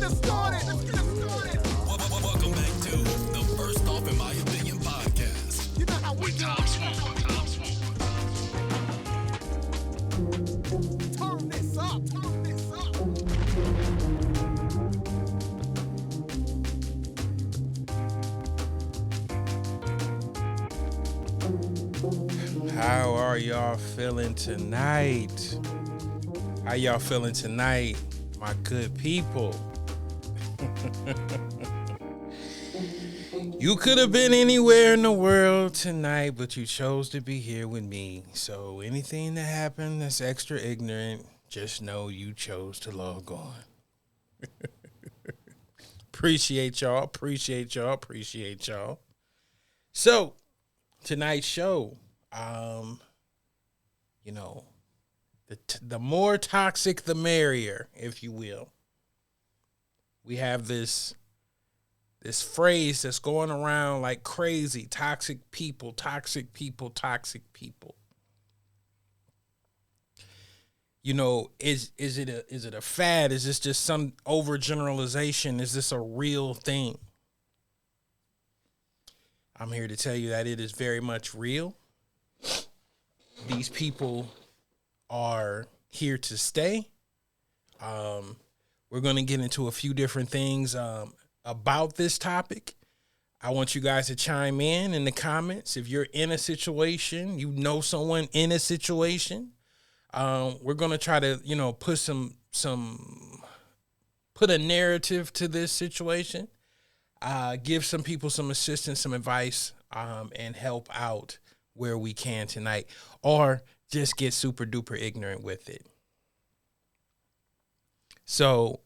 Welcome back to the First Off in My Opinion podcast. You know how we Tom Swoop. Turn this up. How are y'all feeling tonight? How y'all feeling tonight, my good people? You could have been anywhere in the world tonight, but you chose to be here with me. So anything that happened that's extra ignorant, just know you chose to log on. Appreciate y'all. So tonight's show, the more toxic, the merrier, if you will. We have this phrase that's going around like crazy: toxic people. You know, is it a fad? Is this just some overgeneralization? Is this a real thing? I'm here to tell you that it is very much real. These people are here to stay. We're going to get into a few different things about this topic. I want you guys to chime in the comments. If you're in a situation, you know someone in a situation, we're going to try to, put a narrative to this situation, give some people some assistance, some advice, and help out where we can tonight, or just get super duper ignorant with it. So,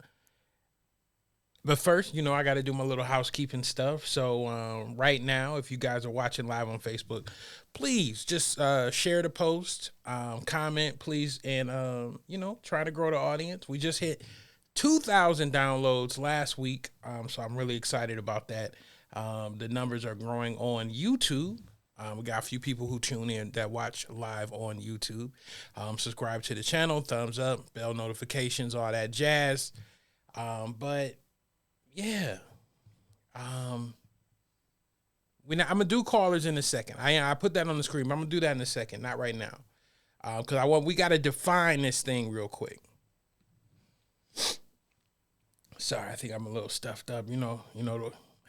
but first, I got to do my little housekeeping stuff. So right now, if you guys are watching live on Facebook, please just share the post, comment, please, and, try to grow the audience. We just hit 2,000 downloads last week, so I'm really excited about that. The numbers are growing on YouTube. We got a few people who tune in that watch live on YouTube. Subscribe to the channel, thumbs up, bell notifications, all that jazz. But yeah, I'm gonna do callers in a second. I put that on the screen, but I'm gonna do that in a second, not right now, because we got to define this thing real quick. Sorry, I think I'm a little stuffed up.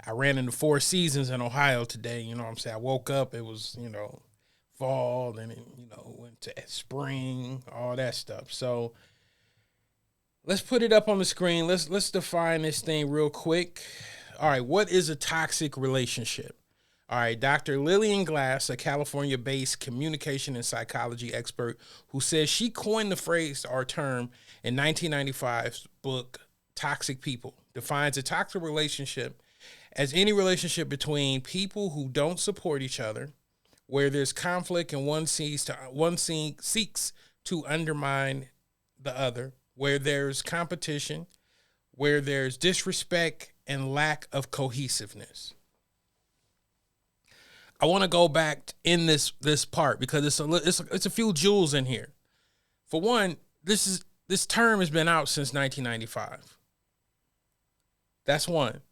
I ran into 4 seasons in Ohio today. You know what I'm saying? I woke up, it was, fall, then it, went to spring, all that stuff. So let's put it up on the screen. Let's define this thing real quick. All right, what is a toxic relationship? All right, Dr. Lillian Glass, a California-based communication and psychology expert who says she coined the phrase or term in 1995's book, Toxic People, defines a toxic relationship as any relationship between people who don't support each other, where there's conflict and one seeks to undermine the other, where there's competition, where there's disrespect and lack of cohesiveness. I want to go back in this part because it's a few jewels in here. For one, this term has been out since 1995. That's one.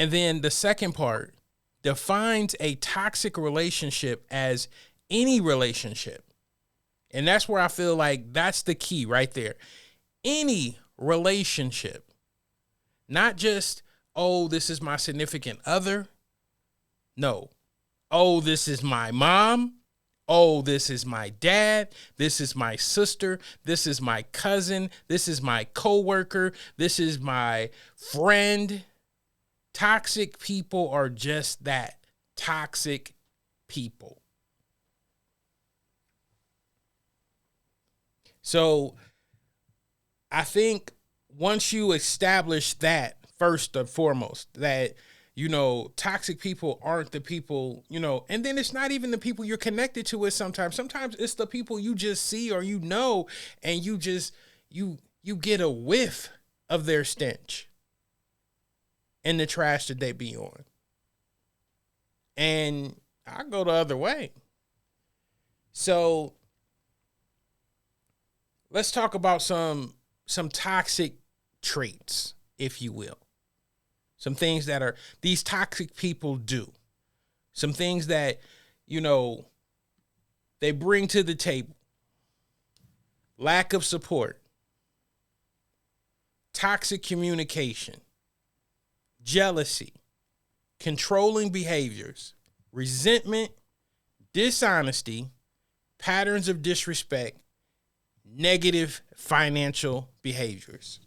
And then the second part defines a toxic relationship as any relationship. And that's where I feel like that's the key right there. Any relationship, not just, oh, this is my significant other. No. Oh, this is my mom. Oh, this is my dad. This is my sister. This is my cousin. This is my coworker. This is my friend. Toxic people are just that, toxic people. So I think once you establish that, first and foremost, that, toxic people aren't the people, and then it's not even the people you're connected to it sometimes. Sometimes it's the people you just see or and you just, you get a whiff of their stench and the trash that they be on. And I go the other way. So let's talk about some toxic traits if you will. Some things that are these toxic people do. Some things that, they bring to the table. Lack of support. Toxic communication. Jealousy. Controlling behaviors. Resentment. Dishonesty. Patterns of disrespect. Negative financial behaviors.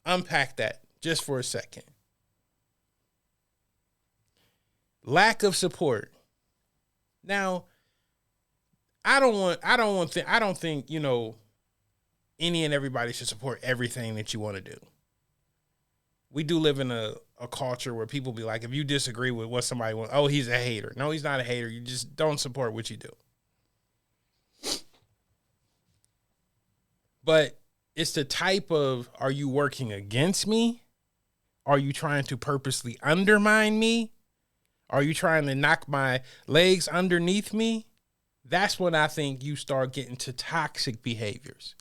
Unpack that just for a second. Lack of support. Now, I don't think, any and everybody should support everything that you want to do. We do live in a culture where people be like, if you disagree with what somebody wants, oh, he's a hater. No, he's not a hater. You just don't support what you do. But it's the type of, are you working against me? Are you trying to purposely undermine me? Are you trying to knock my legs underneath me? That's when I think you start getting to toxic behaviors.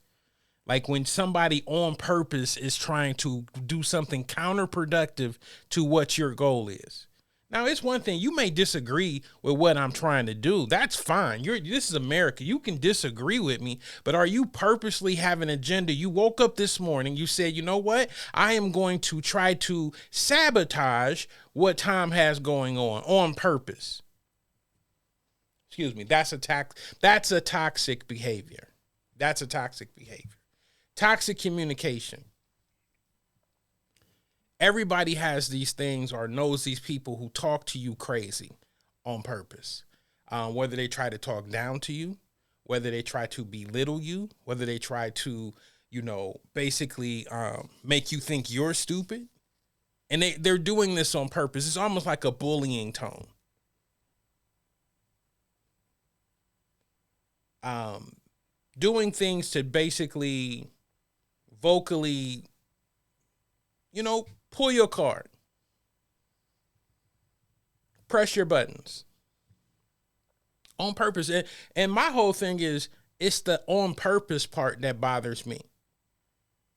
Like when somebody on purpose is trying to do something counterproductive to what your goal is. Now, it's one thing. You may disagree with what I'm trying to do. That's fine. This is America. You can disagree with me, but are you purposely having an agenda? You woke up this morning. You said, you know what? I am going to try to sabotage what Tom has going on purpose. Excuse me. That's a toxic behavior. That's a toxic behavior. Toxic communication. Everybody has these things or knows these people who talk to you crazy on purpose. Whether they try to talk down to you, whether they try to belittle you, whether they try to, basically make you think you're stupid. And they're doing this on purpose. It's almost like a bullying tone. Doing things to basically vocally, pull your card. Press your buttons. On purpose. And my whole thing is, it's the on purpose part that bothers me.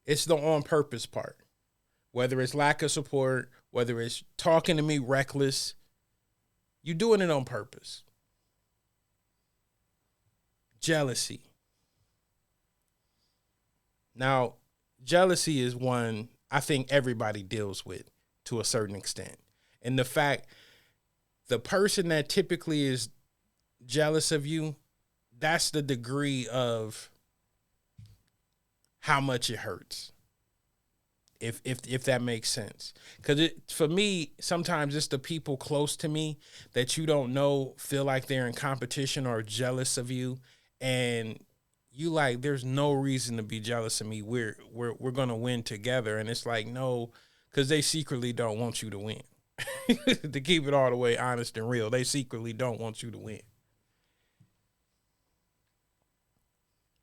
It's the on purpose part. Whether it's lack of support, whether it's talking to me reckless, you're doing it on purpose. Jealousy. Now, jealousy is one I think everybody deals with to a certain extent. And the fact, the person that typically is jealous of you, that's the degree of how much it hurts. If that makes sense. Because for me, sometimes it's the people close to me that you don't know feel like they're in competition or jealous of you. And you like, there's no reason to be jealous of me. We're going to win together. And it's like, no, because they secretly don't want you to win. To keep it all the way honest and real, they secretly don't want you to win.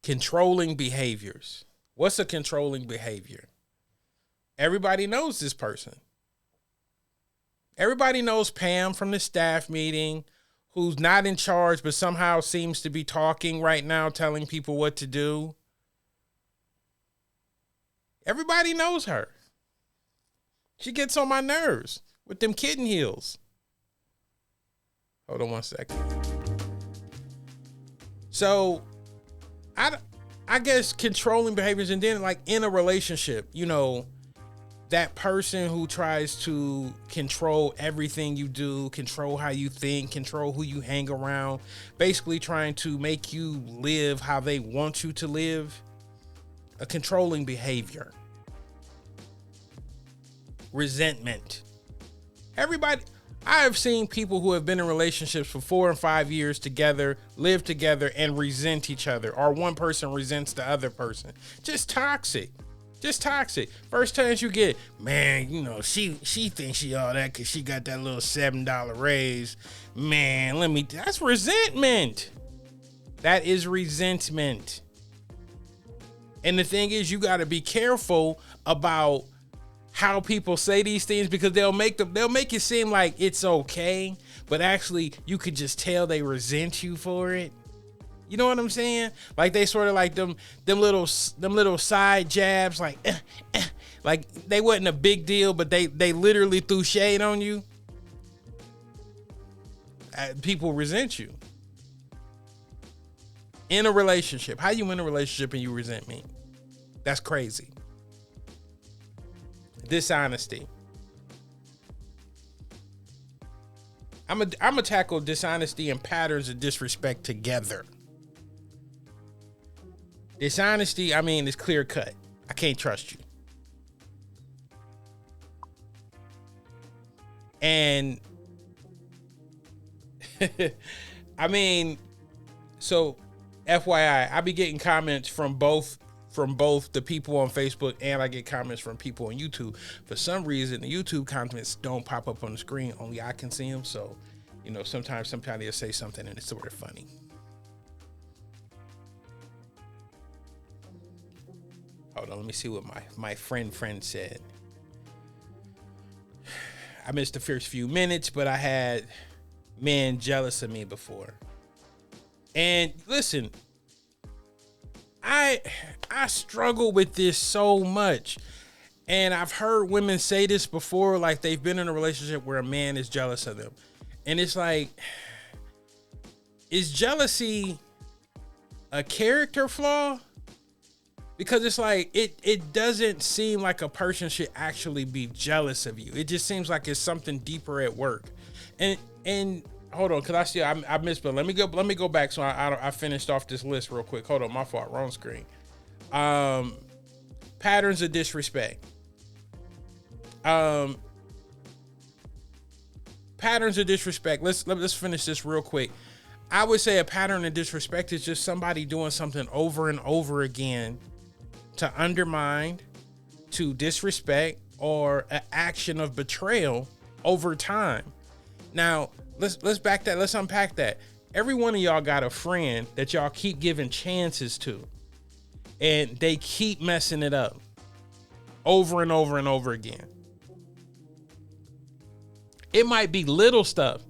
Controlling behaviors. What's a controlling behavior? Everybody knows this person. Everybody knows Pam from the staff meeting, who's not in charge, but somehow seems to be talking right now, telling people what to do. Everybody knows her. She gets on my nerves with them kitten heels. Hold on one second. So, I guess controlling behaviors, and then like in a relationship, that person who tries to control everything you do, control how you think, control who you hang around, basically trying to make you live how they want you to live. A controlling behavior. Resentment. Everybody, I have seen people who have been in relationships for 4 and 5 years together, live together, and resent each other, or one person resents the other person. Just toxic. Just toxic. First chance you get, man, she thinks she all that because she got that little $7 raise. Man, that's resentment. That is resentment. And the thing is, you got to be careful about how people say these things, because they'll make it seem like it's okay, but actually you could just tell they resent you for it. You know what I'm saying? Like they sort of like them little side jabs, like Like, they wasn't a big deal, but they literally threw shade on you. People resent you. In a relationship. How you in a relationship and you resent me? That's crazy. Dishonesty. I'm gonna tackle dishonesty and patterns of disrespect together. Dishonesty, I mean, is clear cut. I can't trust you. And I mean, so FYI, I be getting comments from both the people on Facebook, and I get comments from people on YouTube. For some reason, the YouTube comments don't pop up on the screen. Only I can see them. So, you know, sometimes they'll say something and it's sort of funny. Hold on, let me see what my friend said. I missed the first few minutes, but I had men jealous of me before. And listen, I struggle with this so much. And I've heard women say this before, like they've been in a relationship where a man is jealous of them. And it's like, is jealousy a character flaw? Because it's like, it doesn't seem like a person should actually be jealous of you. It just seems like it's something deeper at work. And hold on, because I missed, but let me go back so I finished off this list real quick. Hold on, my fault, wrong screen. Patterns of disrespect. Patterns of disrespect. Let's finish this real quick. I would say a pattern of disrespect is just somebody doing something over and over again to undermine, to disrespect, or an action of betrayal over time. Now, let's unpack that. Every one of y'all got a friend that y'all keep giving chances to, and they keep messing it up over and over and over again. It might be little stuff,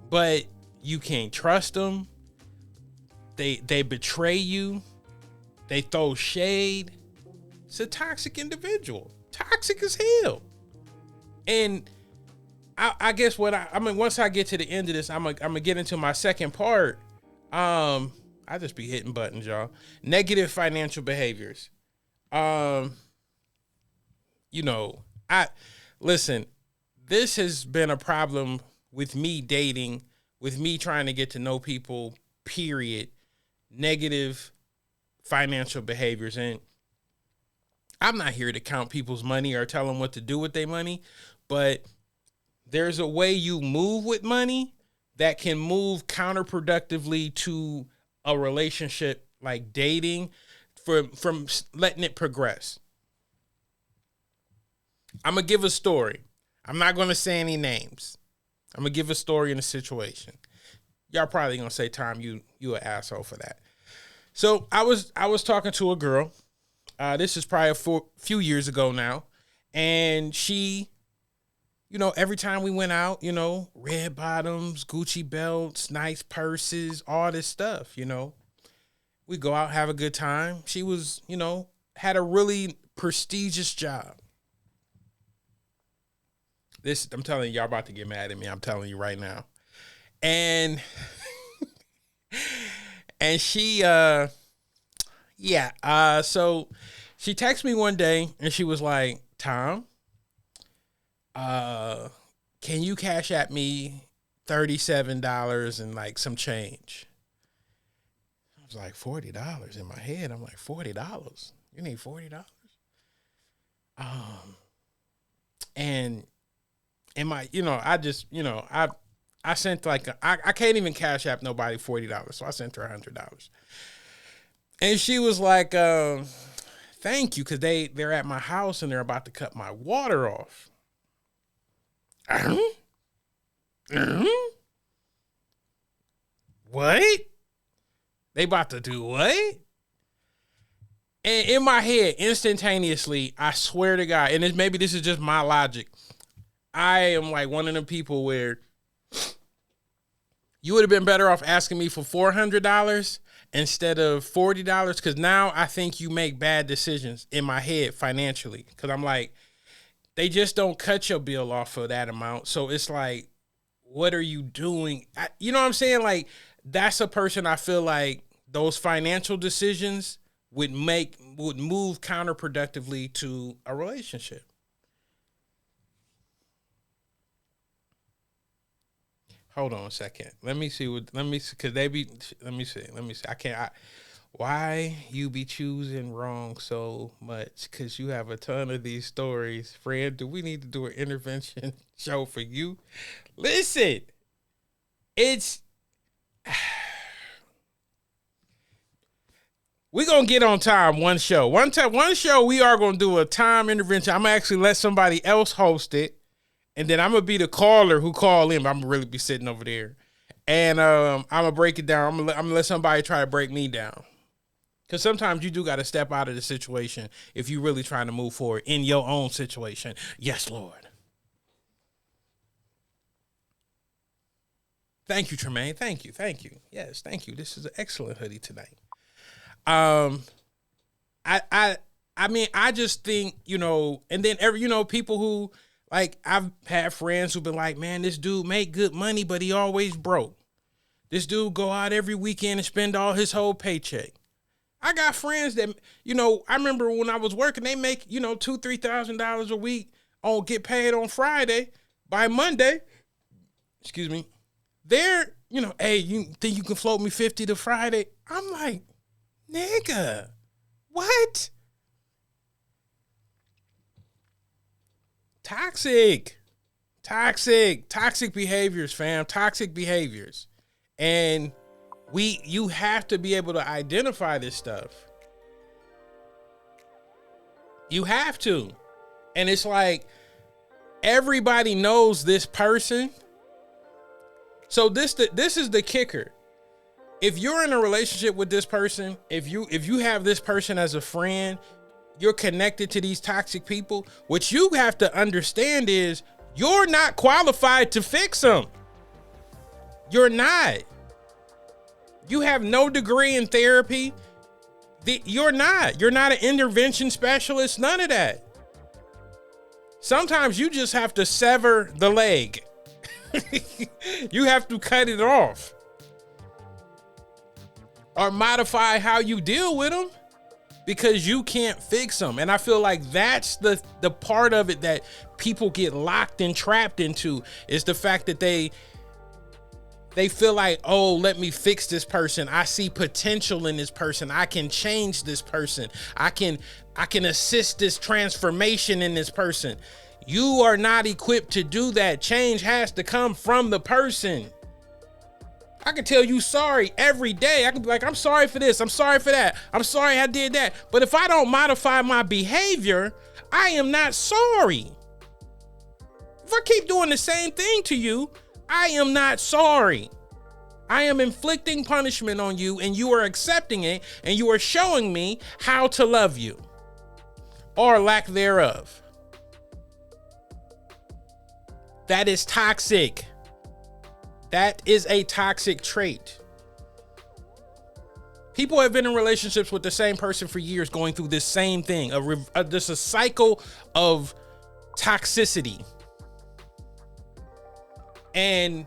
but you can't trust them. They betray you. They throw shade. It's a toxic individual. Toxic as hell. And I guess once I get to the end of this, I'm gonna get into my second part. I just be hitting buttons, y'all. Negative financial behaviors. Listen, this has been a problem with me dating, with me trying to get to know people, period. Negative financial behaviors. And I'm not here to count people's money or tell them what to do with their money, but there's a way you move with money that can move counterproductively to a relationship like dating, from letting it progress. I'm going to give a story. I'm not going to say any names. I'm going to give a story in a situation. Y'all probably going to say, Tom, you an asshole for that. So I was talking to a girl. This is probably a few years ago now. And she, every time we went out, red bottoms, Gucci belts, nice purses, all this stuff, We go out, have a good time. She was, had a really prestigious job. I'm telling you, y'all about to get mad at me. I'm telling you right now. And she, so she texted me one day and she was like, Tom, can you cash at me $37 and like some change? I was like, $40 in my head. I'm like, $40? You need $40? And my, I sent like, I can't even cash app nobody $40. So I sent her $100. And she was like, thank you. Cause they're at my house and they're about to cut my water off. What? They about to do what? And in my head, instantaneously, I swear to God, and maybe this is just my logic. I am like one of the people where you would have been better off asking me for $400 instead of $40, because now I think you make bad decisions in my head financially. Because I'm like, they just don't cut your bill off for that amount. So it's like, what are you doing? You know what I'm saying? Like, that's a person I feel like those financial decisions would move counterproductively to a relationship. Hold on a second. Let me see. Cause let me see. Why you be choosing wrong so much? Cause you have a ton of these stories. Friend, do we need to do an intervention show for you? Listen, it's, we're going to get on time one show. One show we are going to do a time intervention. I'm going to actually let somebody else host it. And then I'm going to be the caller who call in. I'm going to really be sitting over there. And I'm going to break it down. I'm going to let somebody try to break me down. Because sometimes you do got to step out of the situation if you're really trying to move forward in your own situation. Yes, Lord. Thank you, Tremaine. Thank you. Yes, thank you. This is an excellent hoodie tonight. I mean, I just think, and then people who, like, I've had friends who've been like, man, this dude make good money, but he always broke. This dude go out every weekend and spend all his whole paycheck. I got friends that, I remember when I was working, they make, $2,000-$3,000 a week get paid on Friday. By Monday, excuse me, they're, hey, you think you can float me 50 to Friday? I'm like, nigga, what? Toxic behaviors, fam. Toxic behaviors. And you have to be able to identify this stuff. You have to. And it's like, everybody knows this person. So this is the kicker. If you're in a relationship with this person, if you have this person as a friend, you're connected to these toxic people, what you have to understand is you're not qualified to fix them. You're not. You have no degree in therapy. You're not an intervention specialist, none of that. Sometimes you just have to sever the leg. You have to cut it off. Or modify how you deal with them, because you can't fix them. And I feel like that's the part of it that people get locked and trapped into, is the fact that they feel like, oh, let me fix this person. I see potential in this person. I can change this person. I can assist this transformation in this person. You are not equipped to do that. Change has to come from the person. I can tell you sorry every day. I can be like, I'm sorry for this. I'm sorry for that. I'm sorry I did that. But if I don't modify my behavior, I am not sorry. If I keep doing the same thing to you, I am not sorry. I am inflicting punishment on you, and you are accepting it, and you are showing me how to love you, or lack thereof. That is toxic. That is a toxic trait. People have been in relationships with the same person for years, going through this same thing. There's a cycle of toxicity. And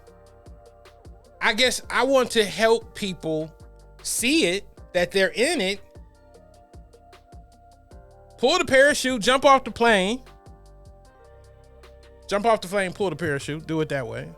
I guess I want to help people see it, that they're in it. Pull the parachute, jump off the plane. Jump off the plane, pull the parachute. Do it that way.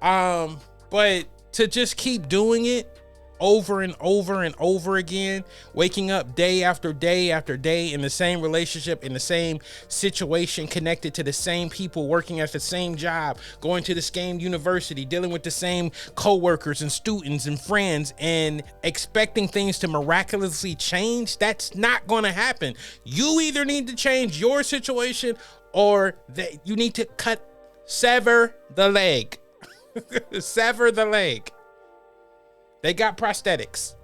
But to just keep doing it over and over and over again, waking up day after day after day in the same relationship, in the same situation, connected to the same people, working at the same job, going to the same university, dealing with the same coworkers and students and friends, and expecting things to miraculously change, that's not going to happen. You either need to change your situation, or that you need to sever the leg. Sever the leg. They got prosthetics.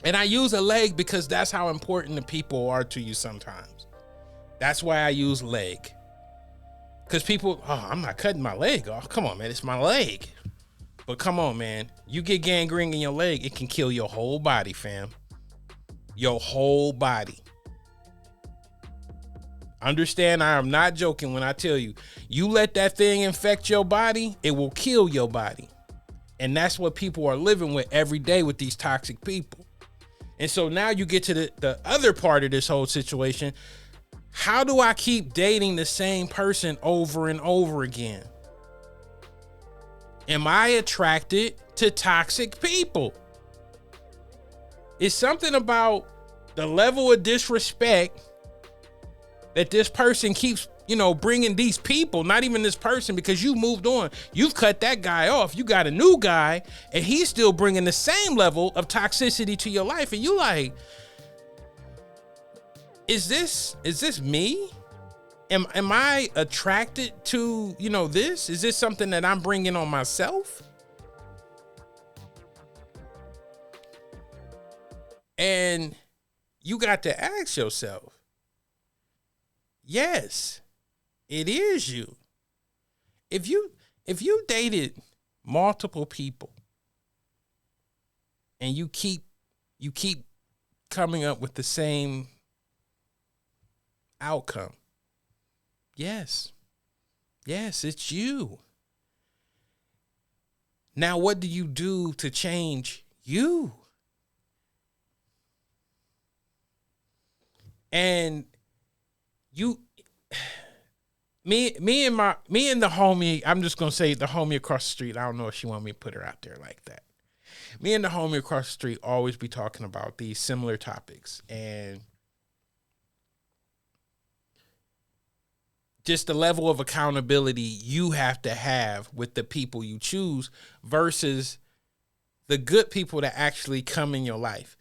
And I use a leg because that's how important the people are to you sometimes. That's why I use leg. Because people, I'm not cutting my leg off. Come on, man, it's my leg. But come on, man. You get gangrene in your leg, it can kill your whole body, fam. Your whole body. Understand, I am not joking when I tell you, you let that thing infect your body, it will kill your body. And that's what people are living with every day with these toxic people. And so now you get to the other part of this whole situation. How do I keep dating the same person over and over again? Am I attracted to toxic people? It's something about the level of disrespect that this person keeps, bringing these people, not even this person, because you moved on. You've cut that guy off. You got a new guy, and he's still bringing the same level of toxicity to your life. And you like, is this me? Am I attracted to, this? Is this something that I'm bringing on myself? And you got to ask yourself, yes, it is you. If you dated multiple people and you keep coming up with the same outcome, yes, it's you. Now, what do you do to change you? And me and the homie, I'm just gonna say the homie across the street. I don't know if she want me to put her out there like that. Me and the homie across the street always be talking about these similar topics and just the level of accountability you have to have with the people you choose versus the good people that actually come in your life.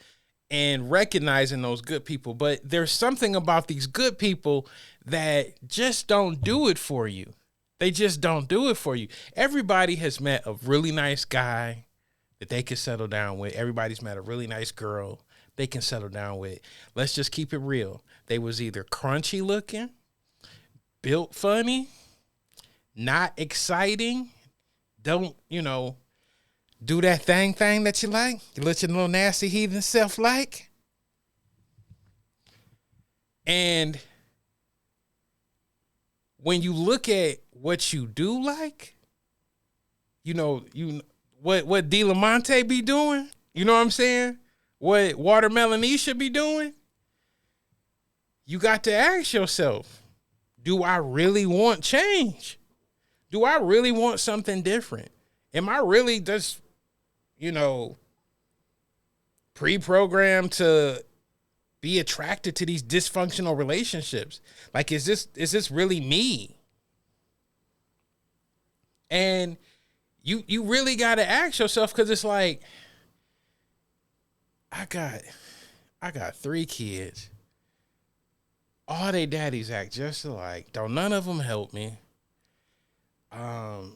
And recognizing those good people. But there's something about these good people that just don't do it for you. They just don't do it for you. Everybody has met a really nice guy that they can settle down with. Everybody's met a really nice girl they can settle down with. Let's just keep it real. They was either crunchy looking, built funny, not exciting, don't, do that thing that you like. You let your little nasty heathen self like. And when you look at what you do like, what De La Monte be doing, you know what I'm saying? What Watermelon E should be doing. You got to ask yourself, do I really want change? Do I really want something different? Am I really just pre-programmed to be attracted to these dysfunctional relationships? Like, is this really me? And you really got to ask yourself, because it's like, I got 3 kids. All they daddies act just alike. Don't none of them help me. I'm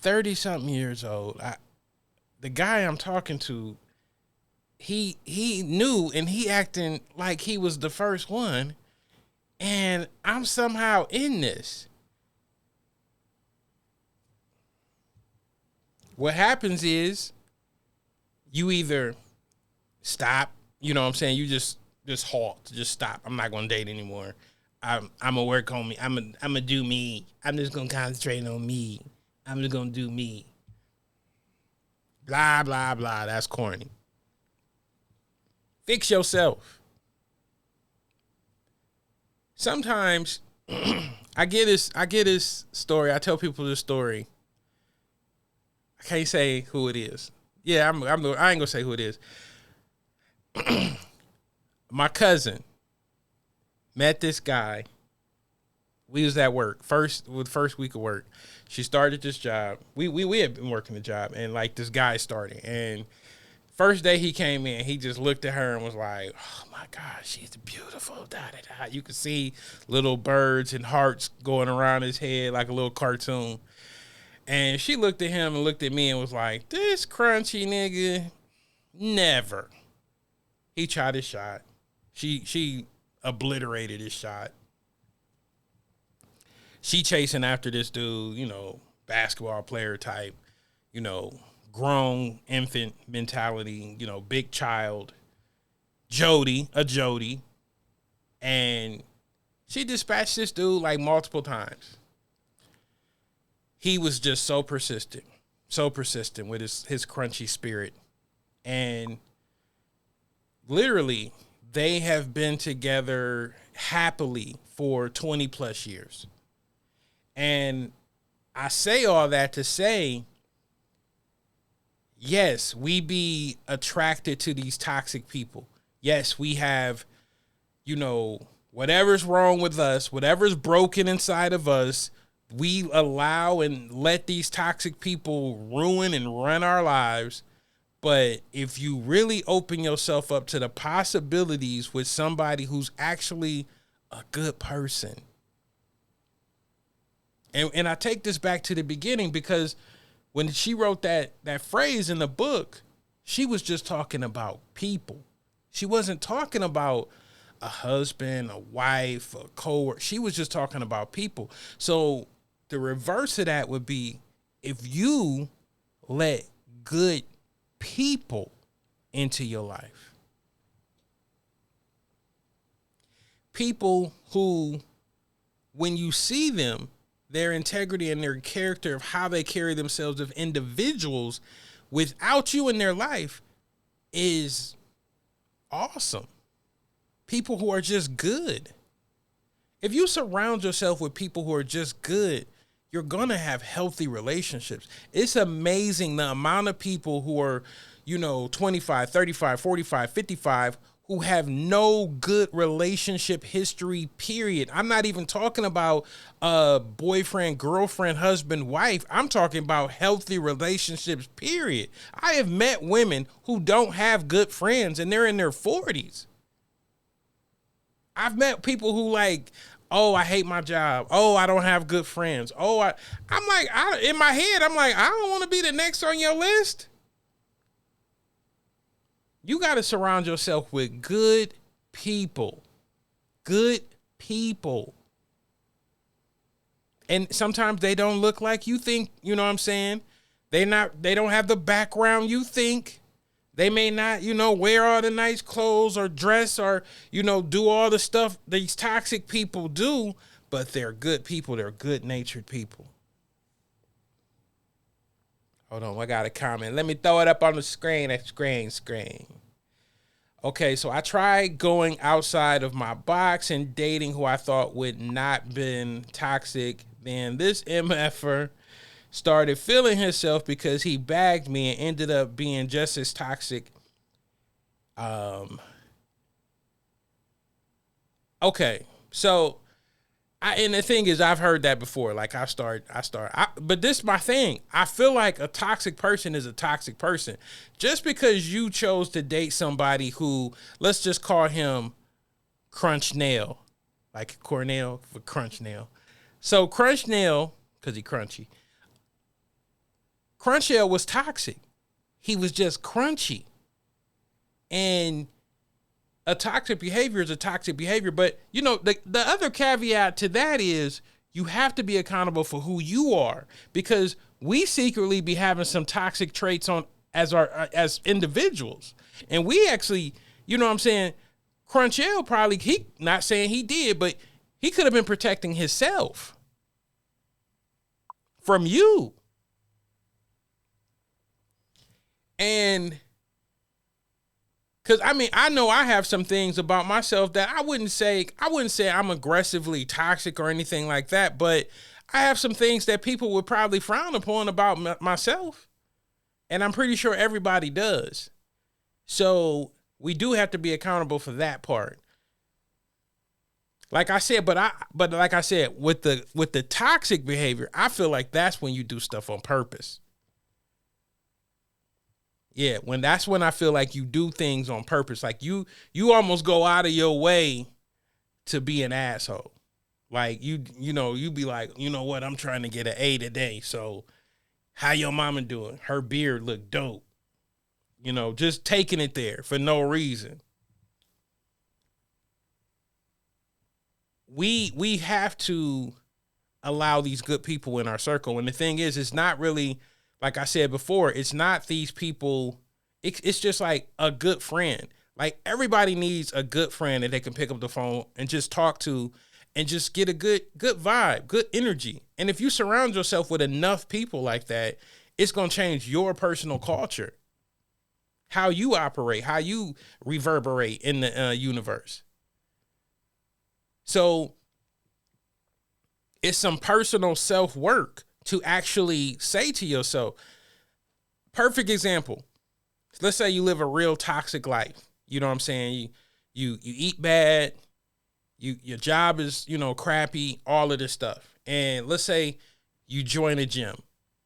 30-something years old. The guy I'm talking to, he knew, and he acting like he was the first one, and I'm somehow in this. What happens is you either stop, you know what I'm saying? You just halt, just stop. I'm not going to date anymore. I'm gonna work on me. I'm gonna do me. I'm just gonna concentrate on me. I'm just gonna do me. Blah, blah, blah. That's corny. Fix yourself. Sometimes I get this story. I tell people this story. I can't say who it is. Yeah, I ain't gonna say who it is. My cousin met this guy. We was at work first week of work. She started this job. We had been working the job, and like this guy started. And first day he came in, he just looked at her and was like, "Oh my God, she's beautiful." Da, da, da. You could see little birds and hearts going around his head like a little cartoon. And she looked at him and looked at me and was like, "This crunchy nigga, never." He tried his shot. She obliterated his shot. She chasing after this dude, basketball player type, grown infant mentality, big child. A Jody. And she dispatched this dude like multiple times. He was just so persistent with his crunchy spirit. And literally, they have been together happily for 20 plus years. And I say all that to say, yes, we be attracted to these toxic people. Yes, we have, whatever's wrong with us, whatever's broken inside of us, we allow and let these toxic people ruin and run our lives. But if you really open yourself up to the possibilities with somebody who's actually a good person, and I take this back to the beginning, because when she wrote that phrase in the book, she was just talking about people. She wasn't talking about a husband, a wife, a coworker. She was just talking about people. So the reverse of that would be, if you let good people into your life, people who, when you see them, their integrity and their character of how they carry themselves as individuals without you in their life is awesome. People who are just good. If you surround yourself with people who are just good, you're going to have healthy relationships. It's amazing the amount of people who are, 25, 35, 45, 55, who have no good relationship history, period. I'm not even talking about boyfriend, girlfriend, husband, wife. I'm talking about healthy relationships, period. I have met women who don't have good friends and they're in their 40s. I've met people who oh, I hate my job. Oh, I don't have good friends. Oh, I'm like, in my head, I'm like, I don't want to be the next on your list. You got to surround yourself with good people. Good people. And sometimes they don't look like you think, you know what I'm saying? They don't have the background you think. They may not, wear all the nice clothes or dress or, do all the stuff these toxic people do, but they're good people. They're good-natured people. Hold on, I got a comment. Let me throw it up on the screen. Screen. Okay, so I tried going outside of my box and dating who I thought would not been toxic. Then this MFer started feeling himself because he bagged me and ended up being just as toxic. Okay, so and the thing is, I've heard that before. Like but this is my thing. I feel like a toxic person is a toxic person. Just because you chose to date somebody who, let's just call him Crunch Nail, like Cornell for Crunch Nail. So Crunch Nail, because he crunchy. Crunch Nail was toxic. He was just crunchy. And a toxic behavior is a toxic behavior. But, the other caveat to that is you have to be accountable for who you are, because we secretly be having some toxic traits as individuals. And we actually, Crunchell probably, he not saying he did, but he could have been protecting himself from you. And because I know I have some things about myself that I wouldn't say I'm aggressively toxic or anything like that, but I have some things that people would probably frown upon about myself. And I'm pretty sure everybody does. So we do have to be accountable for that part. Like I said, but like I said, with the toxic behavior, I feel like that's when you do stuff on purpose. Yeah, that's when I feel like you do things on purpose. Like you almost go out of your way to be an asshole. Like you be like, you know what, I'm trying to get an A today. So how your mama doing? Her beard look dope. Just taking it there for no reason. We have to allow these good people in our circle. And the thing is, it's not really, like I said before, it's not these people. It's just like a good friend. Like, everybody needs a good friend that they can pick up the phone and just talk to and just get a good vibe, good energy. And if you surround yourself with enough people like that, it's going to change your personal culture, how you operate, how you reverberate in the universe. So it's some personal self-work to actually say to yourself, perfect example. Let's say you live a real toxic life. You know what I'm saying? You eat bad. Your job is, crappy, all of this stuff. And let's say you join a gym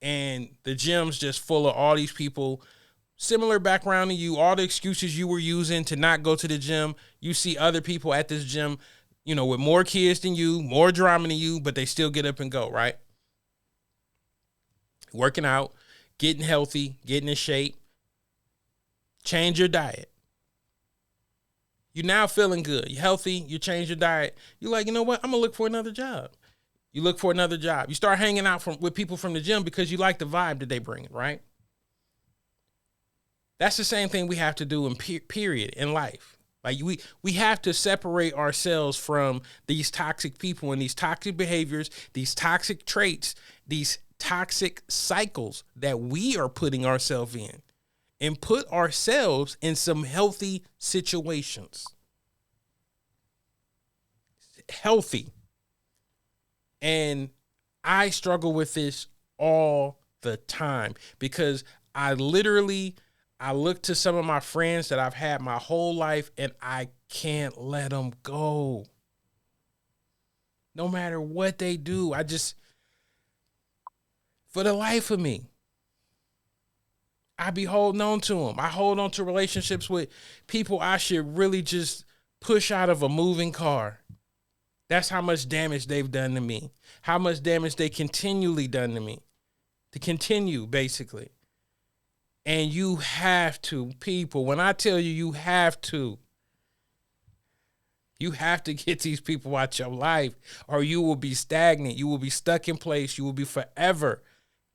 and the gym's just full of all these people, similar background to you, all the excuses you were using to not go to the gym. You see other people at this gym, with more kids than you, more drama than you, but they still get up and go, right? Working out, getting healthy, getting in shape. Change your diet. You're now feeling good. You're healthy. You change your diet. You're like, you know what? I'm going to look for another job. You look for another job. You start hanging out with people from the gym because you like the vibe that they bring, right? That's the same thing we have to do in period in life. Like, we have to separate ourselves from these toxic people and these toxic behaviors, these toxic traits, these toxic cycles that we are putting ourselves in, and put ourselves in some healthy situations. Healthy. And I struggle with this all the time because I look to some of my friends that I've had my whole life and I can't let them go. No matter what they do, for the life of me, I be holding on to them. I hold on to relationships with people I should really just push out of a moving car. That's how much damage they've done to me. How much damage they continually done to me. To continue, basically. And you have to, people, when I tell you, you have to get these people out your life or you will be stagnant. You will be stuck in place. You will be forever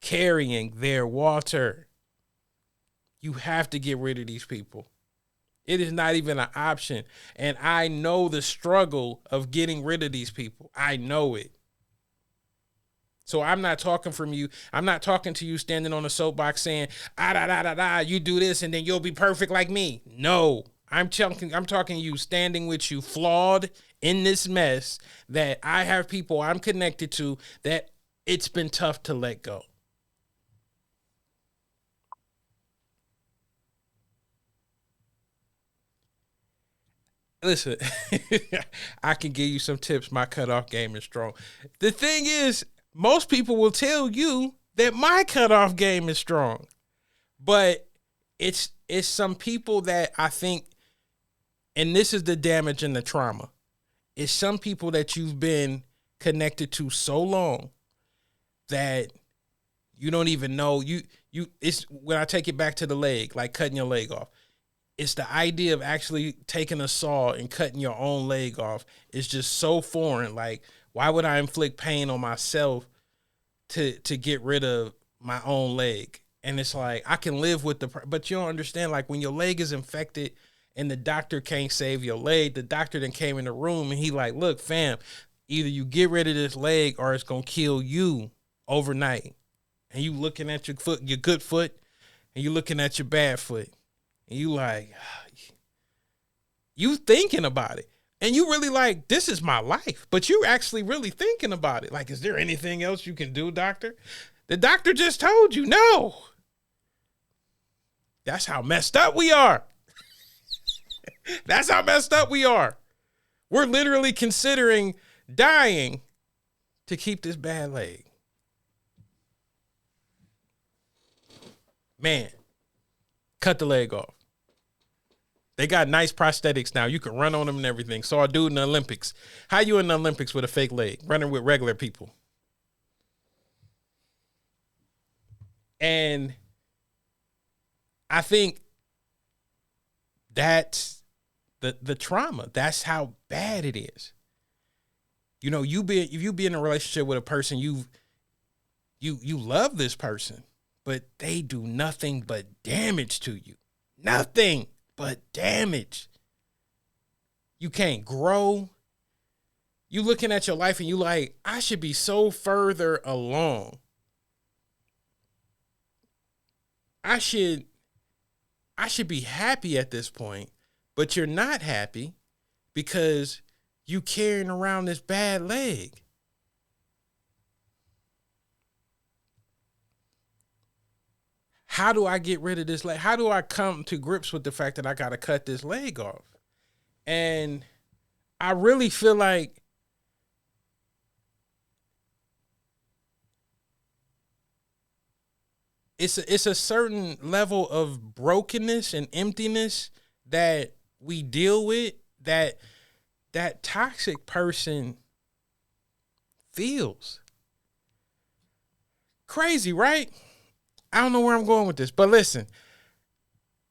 carrying their water. You have to get rid of these people. It is not even an option. And I know the struggle of getting rid of these people. I know it. So I'm not talking from you. I'm not talking to you standing on a soapbox saying, you do this and then you'll be perfect like me. No, I'm talking to you standing with you flawed in this mess that I have people I'm connected to that it's been tough to let go. Listen, I can give you some tips. My cutoff game is strong. The thing is, most people will tell you that my cutoff game is strong, but it's some people that I think, and this is the damage and the trauma. It's some people that you've been connected to so long that you don't even know it's when I take it back to the leg, like cutting your leg off. It's the idea of actually taking a saw and cutting your own leg off. It's just so foreign. Like, why would I inflict pain on myself to get rid of my own leg? And it's like, I can live with but you don't understand, like, when your leg is infected and the doctor can't save your leg, the doctor then came in the room and he like, look, fam, either you get rid of this leg or it's going to kill you overnight. And you looking at your foot, your good foot, and you looking at your bad foot. And you like, you thinking about it. And you really like, this is my life. But you actually really thinking about it. Like, is there anything else you can do, doctor? The doctor just told you no. That's how messed up we are. That's how messed up we are. We're literally considering dying to keep this bad leg. Man, cut the leg off. They got nice prosthetics now. You can run on them and everything. Saw a dude in the Olympics. How you in the Olympics with a fake leg? Running with regular people. And I think that's the trauma. That's how bad it is. You know, if you be in a relationship with a person, you love this person, but they do nothing but damage to you. Nothing but damage. You can't grow. You looking at your life and you like, I should be so further along. I should be happy at this point, but you're not happy because you carrying around this bad leg. How do I get rid of this leg? How do I come to grips with the fact that I got to cut this leg off? And I really feel like it's a certain level of brokenness and emptiness that we deal with that toxic person feels. Crazy, right? I don't know where I'm going with this, but listen,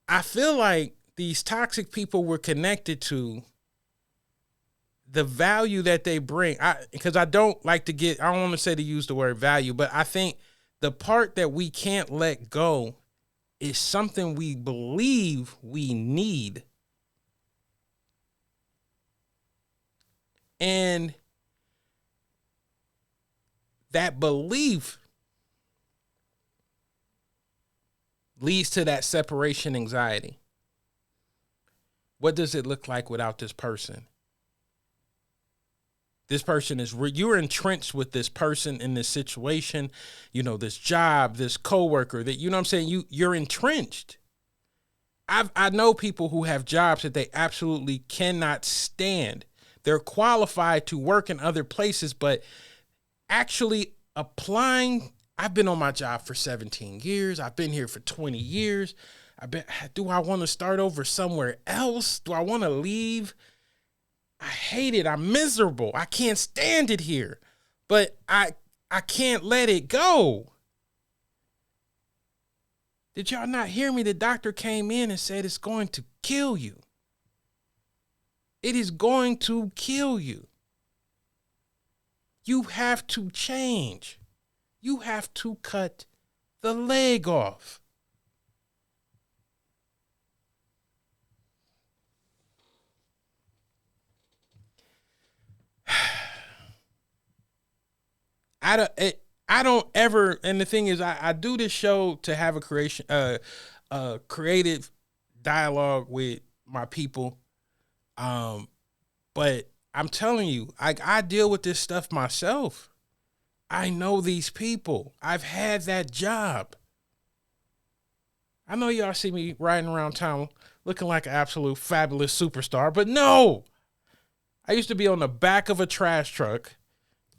I feel like these toxic people were connected to the value that they bring. Because I don't want to use the word value, but I think the part that we can't let go is something we believe we need. And that belief leads to that separation anxiety. What does it look like without this person? This person you're entrenched with this person in this situation, this job, this coworker that, you know what I'm saying? You're entrenched. I know people who have jobs that they absolutely cannot stand. They're qualified to work in other places, but actually applying. I've been on my job for 17 years. I've been here for 20 years. Do I want to start over somewhere else? Do I want to leave? I hate it. I'm miserable. I can't stand it here, but I can't let it go. Did y'all not hear me? The doctor came in and said it's going to kill you. It is going to kill you. You have to change. You have to cut the leg off. I don't ever, and the thing is, I do this show to have a creative dialogue with my people. But I'm telling you, I deal with this stuff myself. I know these people. I've had that job. I know y'all see me riding around town looking like an absolute fabulous superstar, but no. I used to be on the back of a trash truck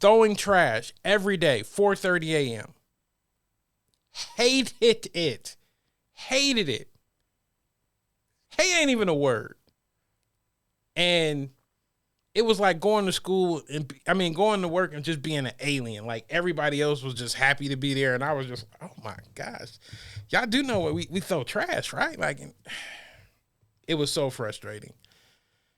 throwing trash every day, 4:30 a.m. Hated it. Hated it. Hate ain't even a word. And it was like going to school going to work and just being an alien. Like everybody else was just happy to be there. And I was just, oh my gosh. Y'all do know what we throw trash, right? Like it was so frustrating.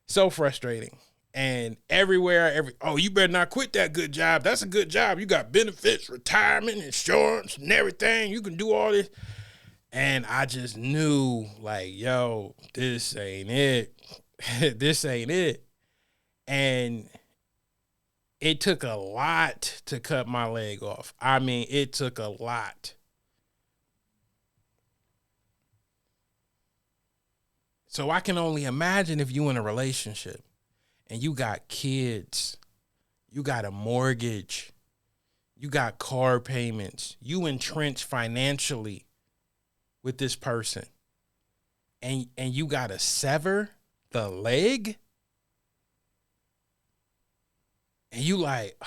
So frustrating. And everywhere, you better not quit that good job. That's a good job. You got benefits, retirement, insurance, and everything. You can do all this. And I just knew, like, yo, this ain't it. This ain't it. And it took a lot to cut my leg off. I mean, it took a lot. So I can only imagine if you in a relationship and you got kids, you got a mortgage, you got car payments, you entrenched financially with this person, and you got to sever the leg, and you like,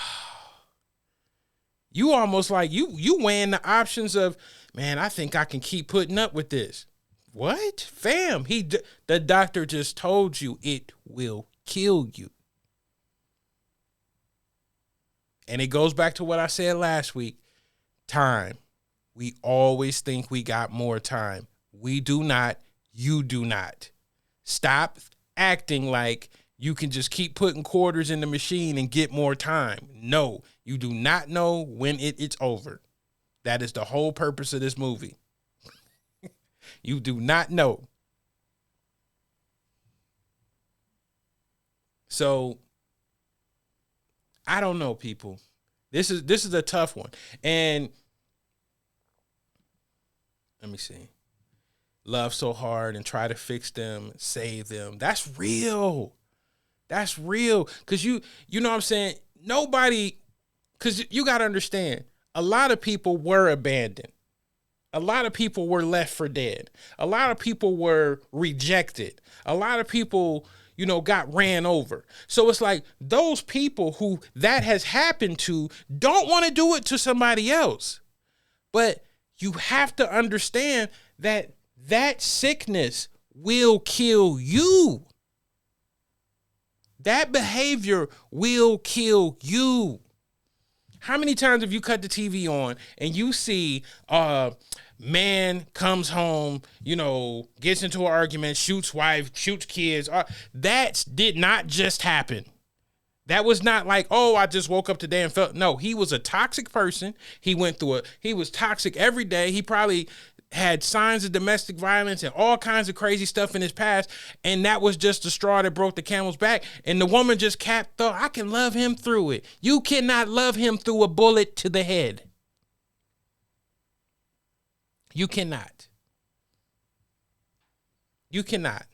you almost like you weighing the options of, man, I think I can keep putting up with this. What? Fam, the doctor just told you it will kill you. And it goes back to what I said last week. Time. We always think we got more time. We do not. You do not. Stop acting like you can just keep putting quarters in the machine and get more time. No, you do not know when it's over. That is the whole purpose of this movie. You do not know. So I don't know, people. This is a tough one. And let me see. Love so hard and try to fix them, save them. That's real. That's real. Cause you know what I'm saying? Nobody, cause you gotta understand, a lot of people were abandoned. A lot of people were left for dead. A lot of people were rejected. A lot of people, got ran over. So it's like those people who that has happened to don't want to do it to somebody else. But you have to understand that sickness will kill you. That behavior will kill you. How many times have you cut the TV on and you see man comes home, gets into an argument, shoots wife, shoots kids? That did not just happen. That was not like, oh, I just woke up today and felt. No, he was a toxic person. He was toxic every day. He probably had signs of domestic violence and all kinds of crazy stuff in his past. And that was just the straw that broke the camel's back. And the woman just thought, I can love him through it. You cannot love him through a bullet to the head. You cannot. You cannot.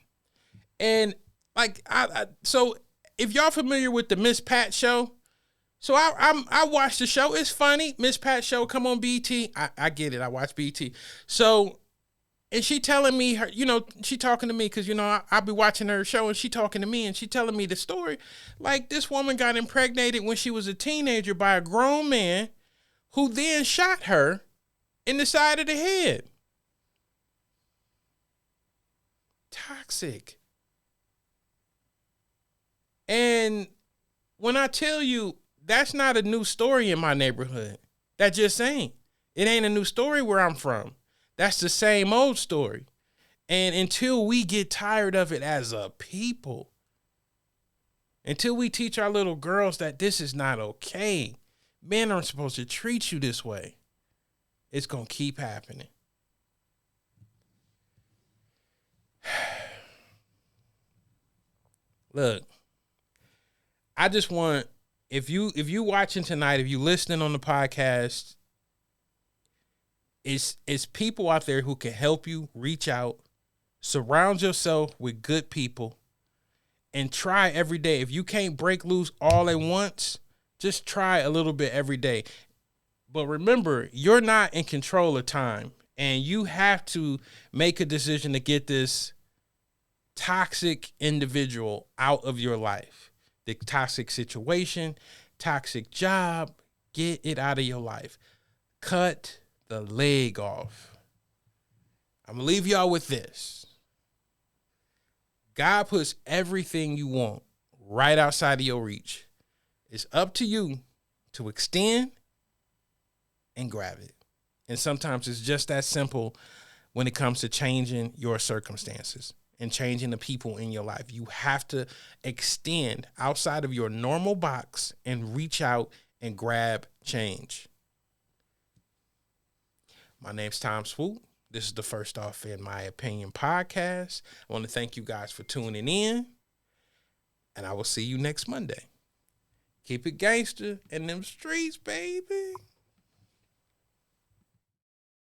And like, so if y'all familiar with the Miss Pat show, so I watched the show. It's funny. Miss Pat show, come on BT. I get it. I watch BT. So, and she telling me her, she talking to me because, I'll be watching her show and she talking to me and she telling me the story. Like, this woman got impregnated when she was a teenager by a grown man who then shot her in the side of the head. Toxic. And when I tell you, that's not a new story in my neighborhood. That just ain't. It ain't a new story where I'm from. That's the same old story. And until we get tired of it as a people, until we teach our little girls that this is not okay, men aren't supposed to treat you this way, it's going to keep happening. Look, I just want, if you watching tonight, if you listening on the podcast, it's people out there who can help you. Reach out, surround yourself with good people, and try every day. If you can't break loose all at once, just try a little bit every day. But remember, you're not in control of time, and you have to make a decision to get this toxic individual out of your life. The toxic situation, toxic job, get it out of your life. Cut the leg off. I'm going to leave y'all with this. God puts everything you want right outside of your reach. It's up to you to extend and grab it. And sometimes it's just that simple when it comes to changing your circumstances and changing the people in your life. You have to extend outside of your normal box and reach out and grab change. My name's Tom Swoop. This is the First Off in My Opinion podcast. I want to thank you guys for tuning in, and I will see you next Monday. Keep it gangster in them streets, baby.